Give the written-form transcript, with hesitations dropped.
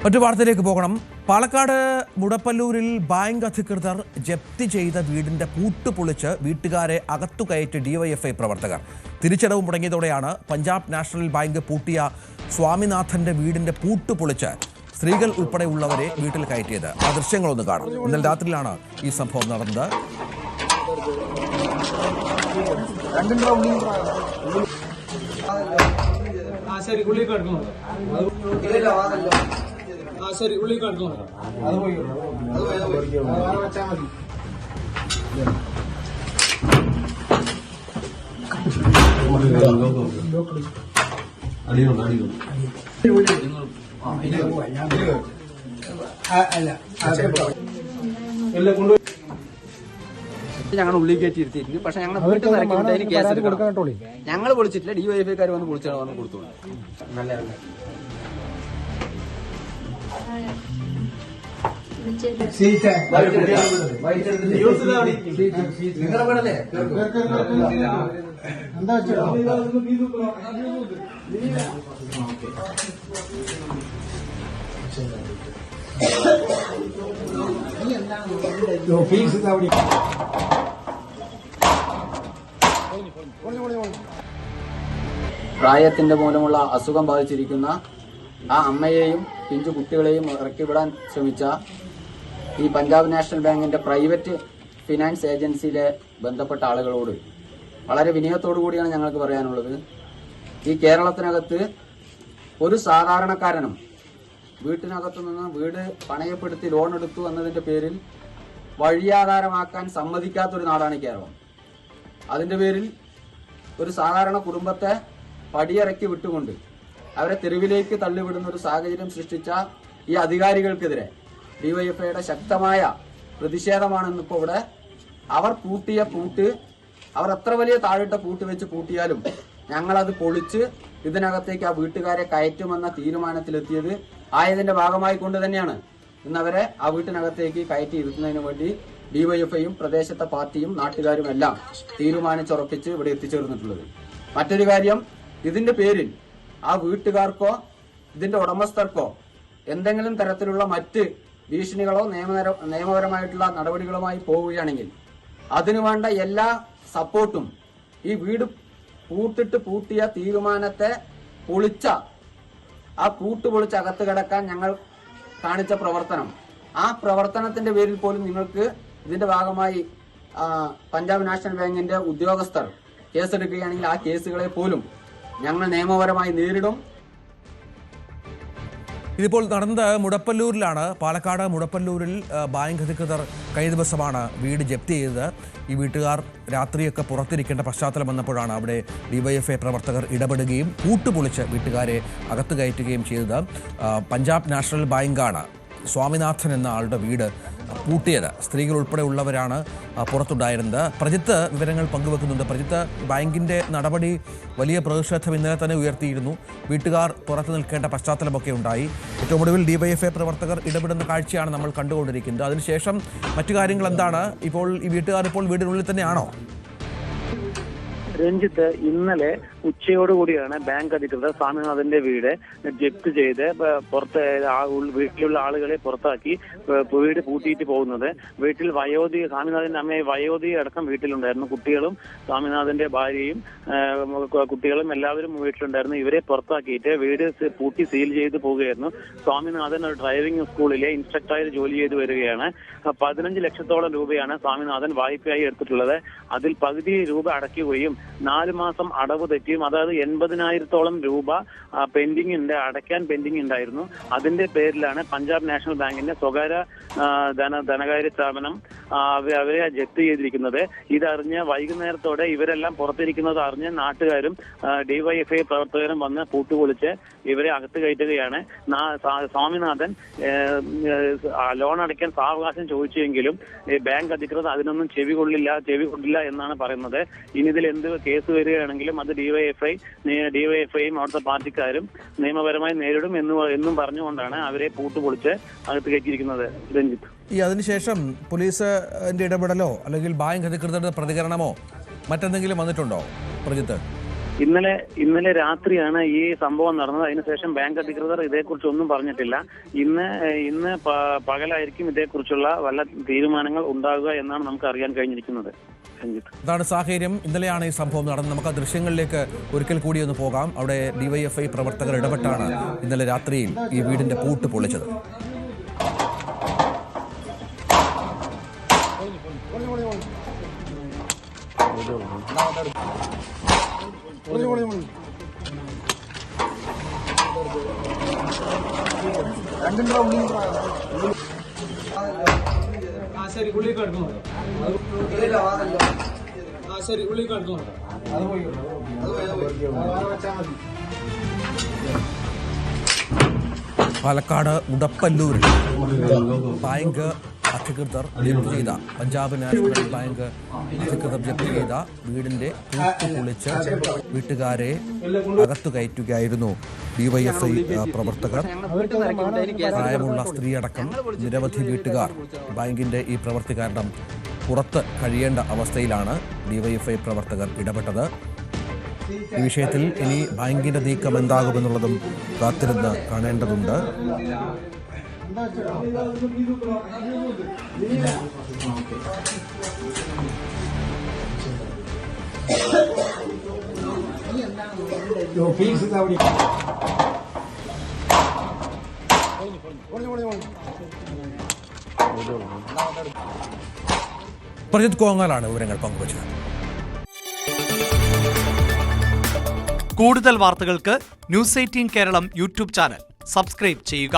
മറ്റു വാർത്തയിലേക്ക് പോകണം. പാലക്കാട് മുടപ്പല്ലൂരിൽ ബാങ്ക് അധികൃതർ ജപ്തി ചെയ്ത വീടിന്റെ പൂട്ട് പൊളിച്ച് വീട്ടുകാരെ അകത്തു കയറ്റി ഡിവൈഎഫ്ഐ പ്രവർത്തകർ. തിരിച്ചടവ് മുടങ്ങിയതോടെയാണ് പഞ്ചാബ് നാഷണൽ ബാങ്ക് പൂട്ടിയ സ്വാമിനാഥന്റെ വീടിന്റെ പൂട്ട് പൊളിച്ച് സ്ത്രീകൾ ഉൾപ്പെടെയുള്ളവരെ വീട്ടിൽ കയറ്റിയത്. ആ ദൃശ്യങ്ങളൊന്ന് കാണാം. ഇന്നലെ രാത്രിയിലാണ് ഈ സംഭവം നടന്നത്. ഞങ്ങൾ ഉള്ളിൽ കയറ്റി ഇരുത്തിയിട്ടുണ്ട്. പക്ഷെ ഞങ്ങൾ വീട്ടിൽ നിറക്കി കേസ് ഞങ്ങൾ വിളിച്ചിട്ടില്ല. ഡിവൈഎഫ്ഐക്കാർ വന്ന് വിളിച്ചാൽ വന്ന് കൊടുത്തോളൂ. പ്രായത്തിന്റെ മൂലമുള്ള അസുഖം ബാധിച്ചിരിക്കുന്ന ആ അമ്മയെയും പിഞ്ചു കുട്ടികളെയും ഇറക്കിവിടാൻ ശ്രമിച്ച ഈ പഞ്ചാബ് നാഷണൽ ബാങ്കിന്റെ പ്രൈവറ്റ് ഫിനാൻസ് ഏജൻസിയിലെ ബന്ധപ്പെട്ട ആളുകളോട് വളരെ വിനയത്തോടു കൂടിയാണ് ഞങ്ങൾക്ക് പറയാനുള്ളത്. ഈ കേരളത്തിനകത്ത് ഒരു സാധാരണക്കാരനും വീട്ടിനകത്തു നിന്ന് വീട് പണയപ്പെടുത്തി ലോൺ എടുത്തു എന്നതിന്റെ പേരിൽ വഴിയാധാരമാക്കാൻ സമ്മതിക്കാത്തൊരു നാടാണ് കേരളം. അതിന്റെ പേരിൽ ഒരു സാധാരണ കുടുംബത്തെ പടിയിറക്കി വിട്ടുകൊണ്ട് അവരെ തെരുവിലേക്ക് തള്ളിവിടുന്ന ഒരു സാഹചര്യം സൃഷ്ടിച്ച ഈ അധികാരികൾക്കെതിരെ ഡിവൈഎഫ്ഐയുടെ ശക്തമായ പ്രതിഷേധമാണ് ഇന്നിപ്പോൾ ഇവിടെ. അവർ പൂട്ടിയ പൂട്ട്, അവർ എത്ര വലിയ താഴിട്ട പൂട്ട് വെച്ച് പൂട്ടിയാലും ഞങ്ങളത് പൊളിച്ച് ഇതിനകത്തേക്ക് ആ വീട്ടുകാരെ കയറ്റുമെന്ന തീരുമാനത്തിലെത്തിയത് ആയതിന്റെ ഭാഗമായി കൊണ്ട് തന്നെയാണ് ഇന്നവരെ ആ വീട്ടിനകത്തേക്ക് കയറ്റി ഇരുത്തുന്നതിന് വേണ്ടി ഡിവൈഎഫ്ഐയും പ്രദേശത്തെ പാർട്ടിയും നാട്ടുകാരും എല്ലാം തീരുമാനിച്ചുറപ്പിച്ച് ഇവിടെ എത്തിച്ചേർന്നിട്ടുള്ളത്. മറ്റൊരു കാര്യം, ഇതിന്റെ പേരിൽ ആ വീട്ടുകാർക്കോ ഇതിന്റെ ഉടമസ്ഥർക്കോ എന്തെങ്കിലും തരത്തിലുള്ള മറ്റ് ഭീഷണികളോ നിയമപരമായിട്ടുള്ള നടപടികളുമായി പോവുകയാണെങ്കിൽ അതിനുവേണ്ട എല്ലാ സപ്പോർട്ടും ഈ വീട് പൂട്ടിയ തീരുമാനത്തെ പൊളിച്ച ആ പൂട്ട് പൊളിച്ച് അകത്ത് കിടക്കാൻ ഞങ്ങൾ കാണിച്ച പ്രവർത്തനം, ആ പ്രവർത്തനത്തിന്റെ പേരിൽ പോലും നിങ്ങൾക്ക് ഇതിന്റെ ഭാഗമായി പഞ്ചാബ് നാഷണൽ ബാങ്കിന്റെ ഉദ്യോഗസ്ഥർ കേസെടുക്കുകയാണെങ്കിൽ ആ കേസുകളെ പോലും ഞങ്ങൾ നിയമപരമായി നേരിടും. ഇതിപ്പോൾ നടന്നത് മുടപ്പല്ലൂരിലാണ്. പാലക്കാട് മുടപ്പല്ലൂരിൽ ബാങ്ക് അധികൃതർ കഴിഞ്ഞ ദിവസമാണ് വീട് ജപ്തി ചെയ്തത്. ഈ വീട്ടുകാർ രാത്രിയൊക്കെ പുറത്തിരിക്കേണ്ട പശ്ചാത്തലം വന്നപ്പോഴാണ് അവിടെ ഡിവൈഎഫ്ഐ പ്രവർത്തകർ ഇടപെടുകയും പൂട്ടുപൊളിച്ച് വീട്ടുകാരെ അകത്ത് കയറ്റുകയും ചെയ്തത്. പഞ്ചാബ് നാഷണൽ ബാങ്കാണ് സ്വാമിനാഥൻ എന്ന ആളുടെ വീട് പൂട്ടിയത്. സ്ത്രീകൾ ഉൾപ്പെടെ ഉള്ളവരാണ് പുറത്തുണ്ടായിരുന്നത്. പ്രജിത്ത് വിവരങ്ങൾ പങ്കുവെക്കുന്നുണ്ട്. പ്രജിത്ത്, ബാങ്കിന്റെ നടപടി വലിയ പ്രതിഷേധം ഇന്നലെ തന്നെ ഉയർത്തിയിരുന്നു. വീട്ടുകാർ പുറത്തു നിൽക്കേണ്ട പശ്ചാത്തലമൊക്കെ ഉണ്ടായി. ഏറ്റവും ഒടുവിൽ ഡിവൈഎഫ്ഐ പ്രവർത്തകർ ഇടപെടുന്ന കാഴ്ചയാണ് നമ്മൾ കണ്ടുകൊണ്ടിരിക്കുന്നത്. അതിനുശേഷം മറ്റു കാര്യങ്ങൾ എന്താണ്? ഇപ്പോൾ ഈ വീട്ടുകാർ ഇപ്പോൾ വീടിനുള്ളിൽ തന്നെയാണോ? രഞ്ജിത്ത്, ഇന്നലെ ഉച്ചയോടുകൂടിയാണ് ബാങ്ക് അധികൃതർ സ്വാമിനാഥന്റെ വീട് ജപ്തി ചെയ്ത് പുറത്ത് വീട്ടിലുള്ള ആളുകളെ പുറത്താക്കി വീട് പൂട്ടിയിട്ട് പോകുന്നത്. വീട്ടിൽ സ്വാമിനാഥന്റെ അമ്മയെ വയോധി അടക്കം വീട്ടിലുണ്ടായിരുന്നു. കുട്ടികളും സ്വാമിനാഥന്റെ ഭാര്യയും കുട്ടികളും എല്ലാവരും വീട്ടിലുണ്ടായിരുന്നു. ഇവരെ പുറത്താക്കിയിട്ട് വീട് പൂട്ടി സീൽ ചെയ്ത് പോവുകയായിരുന്നു. സ്വാമിനാഥൻ ഒരു ഡ്രൈവിംഗ് സ്കൂളിലെ ഇൻസ്ട്രക്ടറായി ജോലി ചെയ്ത് വരികയാണ്. 15 ലക്ഷത്തോളം രൂപയാണ് സ്വാമിനാഥൻ വായ്പയായി എടുത്തിട്ടുള്ളത്. അതിൽ പകുതി രൂപ അടയ്ക്കുകയും 4 മാസം അടവ് തെറ്റിയും, അതായത് 80,000-ഓളം രൂപ അടയ്ക്കാൻ പെൻഡിംഗ് ഉണ്ടായിരുന്നു. അതിന്റെ പേരിലാണ് പഞ്ചാബ് നാഷണൽ ബാങ്കിന്റെ സ്വകാര്യ ധനകാര്യ സ്ഥാപനം അവരെ ജപ്തി ചെയ്തിരിക്കുന്നത്. ഇതറിഞ്ഞ് വൈകുന്നേരത്തോടെ ഇവരെല്ലാം പുറത്തിരിക്കുന്നത് അറിഞ്ഞ് നാട്ടുകാരും ഡിവൈഎഫ്ഐ പ്രവർത്തകരും വന്ന് പൂട്ടുപൊളിച്ച് ഇവരെ അകത്ത് കയറ്റുകയാണ്. സ്വാമിനാഥൻ ലോൺ അടയ്ക്കാൻ സാവകാശം ചോദിച്ചെങ്കിലും ബാങ്ക് അധികൃതർ അതിനൊന്നും ചെവി കൊണ്ടില്ല എന്നാണ് പറയുന്നത്. ഇനി ഇതിൽ എന്ത് കേസ് വരികയാണെങ്കിലും അത് ഡിവൈഎഫ്ഐയും അവിടുത്തെ പാർട്ടിക്കാരും നിയമപരമായി നേരിടും എന്നും പറഞ്ഞുകൊണ്ടാണ് അവരെ പൂട്ടുപൊളിച്ച് അകത്ത് കയറ്റിയിരിക്കുന്നത്. രഞ്ജിത്ത്, ഈ അതിനുശേഷം പോലീസിന്റെ ഇടപെടലോ അല്ലെങ്കിൽ ബാങ്ക് അധികൃതരുടെ പ്രതികരണമോ മറ്റെന്തെങ്കിലും വന്നിട്ടുണ്ടോ പ്രജിത്ത്? ഇന്നലെ രാത്രിയാണ് ഈ സംഭവം നടന്നത്. അതിനുശേഷം ബാങ്ക് അധികൃതർ ഇതേക്കുറിച്ച് ഒന്നും പറഞ്ഞിട്ടില്ല. ഇന്ന് പകലായിരിക്കും ഇതേക്കുറിച്ചുള്ള വല്ല തീരുമാനങ്ങൾ ഉണ്ടാകുക എന്നാണ് നമുക്ക് അറിയാൻ കഴിഞ്ഞിരിക്കുന്നത്. അതാണ് സാഹചര്യം. ഇന്നലെയാണ് ഈ സംഭവം നടന്നത്. നമുക്ക് ആ ദൃശ്യങ്ങളിലേക്ക് ഒരിക്കൽ കൂടി ഒന്ന് പോകാം. അവിടെ ഡിവൈഎഫ്ഐ പ്രവർത്തകർ ഇടപെട്ടാണ് ഇന്നലെ രാത്രിയിൽ ഈ വീടിന്റെ പൂട്ട് പൊളിച്ചത്. പാലക്കാട് മുടപ്പല്ലൂരിൽ ബാങ്ക് അധികൃതർ ജപ്തി ചെയ്ത പഞ്ചാബ് നാഷണൽ ബാങ്ക് അധികൃതർ ജപ്തി ചെയ്ത വീടിന്റെ പൂട്ട് പൊളിച്ച് വീട്ടുകാരെ അകത്തു കയറ്റുകയായിരുന്നു ഡിവൈഎഫ്ഐ പ്രവർത്തകർ. പ്രായമുള്ള സ്ത്രീയടക്കം നിരവധി വീട്ടുകാർ ബാങ്കിന്റെ ഈ പ്രവൃത്തി കാരണം പുറത്ത് കഴിയേണ്ട അവസ്ഥയിലാണ് ഡിവൈഎഫ്ഐ പ്രവർത്തകർ ഇടപെട്ടത്. ഈ വിഷയത്തിൽ ഇനി ബാങ്കിന്റെ നീക്കം എന്താകുമെന്നുള്ളതും കാത്തിരുന്ന് കാണേണ്ടതുണ്ട്. പ്രജിത് കോങ്ങലാണ് വിവരങ്ങൾ പങ്കുവച്ചത്. കൂടുതൽ വാർത്തകൾക്ക് news 18 Keralam YouTube channel subscribe ചെയ്യുക.